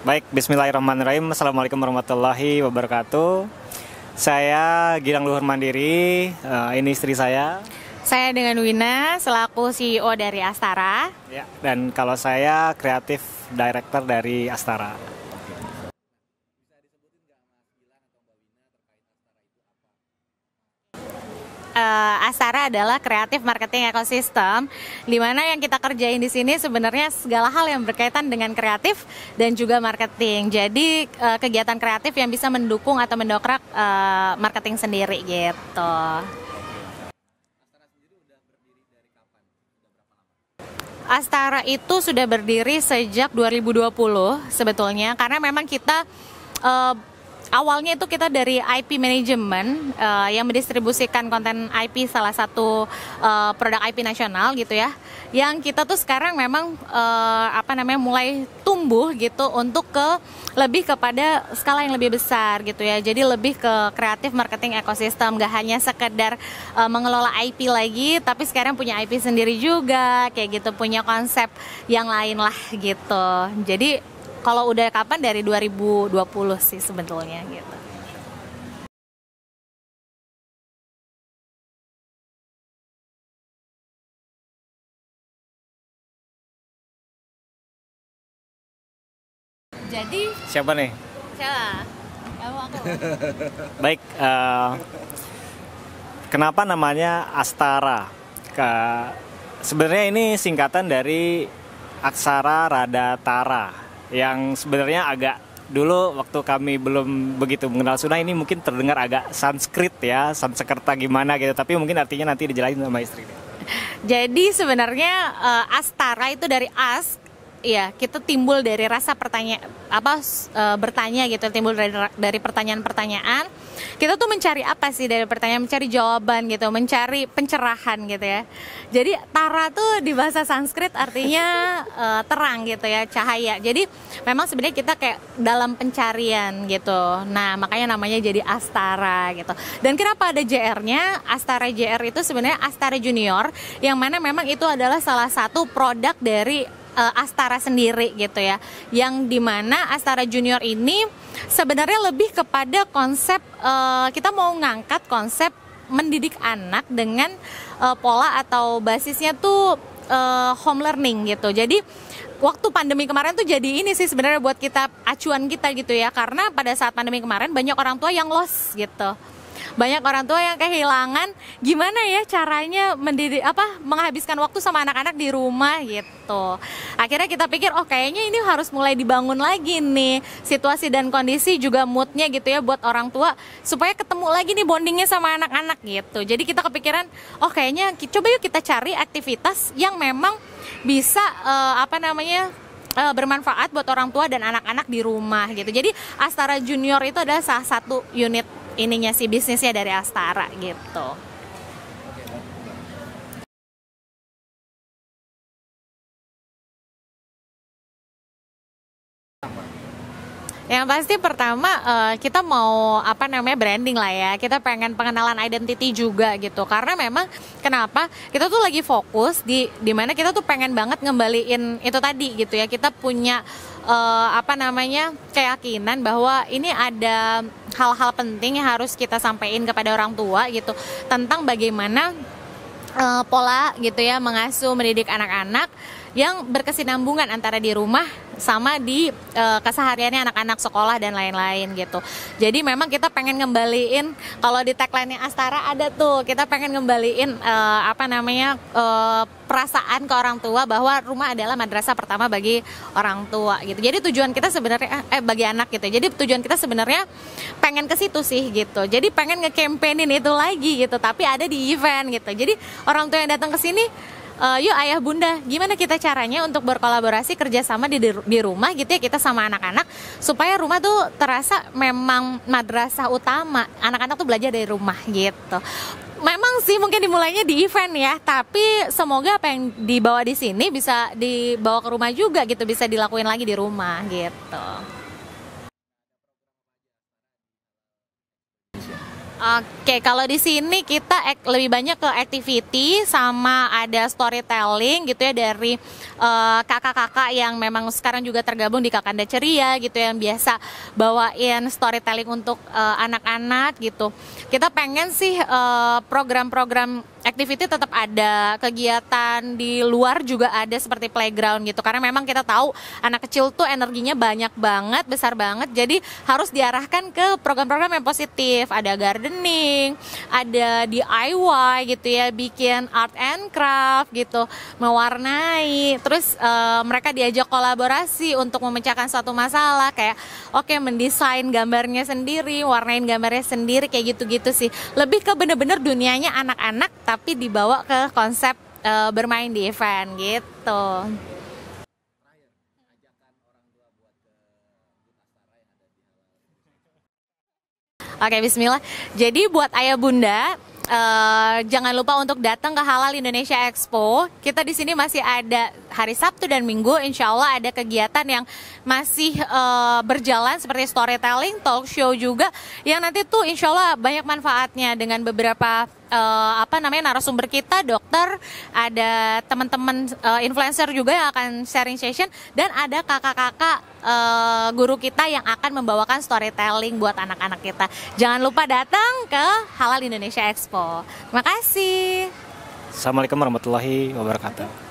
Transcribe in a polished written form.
Baik, bismillahirrahmanirrahim. Assalamualaikum warahmatullahi wabarakatuh. Saya Gilang Luhur Mandiri, ini istri saya. Saya dengan Wina, selaku CEO dari Astara. Ya, dan kalau saya kreatif director dari Astara. Astara adalah kreatif marketing ekosistem, di mana yang kita kerjain di sini sebenarnya segala hal yang berkaitan dengan kreatif dan juga marketing. Jadi kegiatan kreatif yang bisa mendukung atau mendongkrak marketing sendiri gitu. Astara itu sudah berdiri sejak 2020 sebetulnya, karena memang kita awalnya itu kita dari IP Management yang mendistribusikan konten IP, salah satu produk IP nasional gitu ya. Yang kita tuh sekarang memang mulai tumbuh gitu untuk lebih kepada skala yang lebih besar gitu ya. Jadi lebih ke kreatif marketing ekosistem, gak hanya sekedar mengelola IP lagi, tapi sekarang punya IP sendiri juga kayak gitu, punya konsep yang lain lah gitu. Jadi kalau udah kapan dari 2020 sih sebetulnya gitu. Jadi Siapa nih? siapa? Kamu aku. Baik, kenapa namanya Astara? Sebenarnya ini singkatan dari aksara rada tara, yang sebenarnya agak dulu waktu kami belum begitu mengenal Sunda, ini mungkin terdengar agak Sanskrit ya, Sanskerta gimana gitu, tapi mungkin artinya nanti dijelasin sama istri. Jadi sebenarnya Astara itu dari ya, kita timbul dari rasa bertanya gitu, timbul dari pertanyaan-pertanyaan. Kita tuh mencari apa sih dari pertanyaan, mencari jawaban gitu, mencari pencerahan gitu ya. Jadi Tara tuh di bahasa Sanskrit artinya terang gitu ya, cahaya. Jadi memang sebenarnya kita kayak dalam pencarian gitu. Nah, makanya namanya jadi Astara gitu. Dan kenapa ada JR-nya? Astara JR itu sebenarnya Astara Junior, yang mana memang itu adalah salah satu produk dari Astara sendiri gitu ya, yang dimana Astara Junior ini sebenarnya lebih kepada konsep kita mau ngangkat konsep mendidik anak dengan pola atau basisnya tuh home learning gitu. Jadi waktu pandemi kemarin tuh jadi ini sih sebenarnya buat kita, acuan kita gitu ya, karena pada saat pandemi kemarin banyak orang tua yang lost gitu. Banyak orang tua yang kehilangan gimana ya caranya menghabiskan waktu sama anak-anak di rumah gitu. Akhirnya kita pikir, oh kayaknya ini harus mulai dibangun lagi nih situasi dan kondisi, juga moodnya gitu ya, buat orang tua supaya ketemu lagi nih bondingnya sama anak-anak gitu. Jadi kita kepikiran, oh kayaknya coba yuk kita cari aktivitas yang memang bisa bermanfaat buat orang tua dan anak-anak di rumah gitu. Jadi Astara Junior itu adalah salah satu unit ininya sih, bisnisnya dari Astara gitu. Yang pasti pertama kita mau branding lah ya. Kita pengen pengenalan identity juga gitu. Karena memang kenapa? Kita tuh lagi fokus di mana kita tuh pengen banget ngembaliin itu tadi gitu ya. Kita punya keyakinan bahwa ini ada hal-hal penting yang harus kita sampaikan kepada orang tua gitu, tentang bagaimana pola gitu ya mengasuh mendidik anak-anak yang berkesinambungan antara di rumah sama di kesehariannya anak-anak sekolah dan lain-lain gitu. Jadi memang kita pengen ngembaliin, kalau di tagline-nya Astara ada tuh, kita pengen ngembaliin perasaan ke orang tua bahwa rumah adalah madrasah pertama bagi orang tua gitu. Jadi tujuan kita sebenarnya bagi anak gitu. Jadi tujuan kita sebenarnya pengen ke situ sih gitu. Jadi pengen nge-campaignin itu lagi gitu, tapi ada di event gitu. Jadi orang tua yang datang ke sini, yuk ayah bunda, gimana kita caranya untuk berkolaborasi kerjasama di rumah gitu ya, kita sama anak-anak, supaya rumah tuh terasa memang madrasah utama, anak-anak tuh belajar dari rumah gitu. Memang sih mungkin dimulainya di event ya, tapi semoga apa yang dibawa di sini bisa dibawa ke rumah juga gitu, bisa dilakuin lagi di rumah gitu. Oke, kalau di sini kita lebih banyak ke activity sama ada storytelling gitu ya dari kakak-kakak yang memang sekarang juga tergabung di Kakanda Ceria gitu yang biasa bawain storytelling untuk anak-anak gitu. Kita pengen sih program-program activity tetap ada, kegiatan di luar juga ada seperti playground gitu. Karena memang kita tahu anak kecil tuh energinya banyak banget, besar banget. Jadi harus diarahkan ke program-program yang positif. Ada gardening, ada DIY gitu ya, bikin art and craft gitu, mewarnai. Terus mereka diajak kolaborasi untuk memecahkan suatu masalah kayak oke, mendesain gambarnya sendiri, warnain gambarnya sendiri kayak gitu-gitu sih. Lebih ke bener-bener dunianya anak-anak tapi dibawa ke konsep bermain di event gitu. Oke, bismillah. Jadi buat ayah bunda, jangan lupa untuk datang ke Halal Indonesia Expo. Kita di sini masih ada hari Sabtu dan Minggu, insya Allah ada kegiatan yang masih berjalan seperti storytelling, talk show juga, yang nanti tuh insya Allah banyak manfaatnya dengan beberapa narasumber kita, dokter, ada teman-teman influencer juga yang akan sharing session, dan ada kakak-kakak guru kita yang akan membawakan storytelling buat anak-anak kita. Jangan lupa datang ke Halal Indonesia Expo. Terima kasih. Assalamualaikum warahmatullahi wabarakatuh.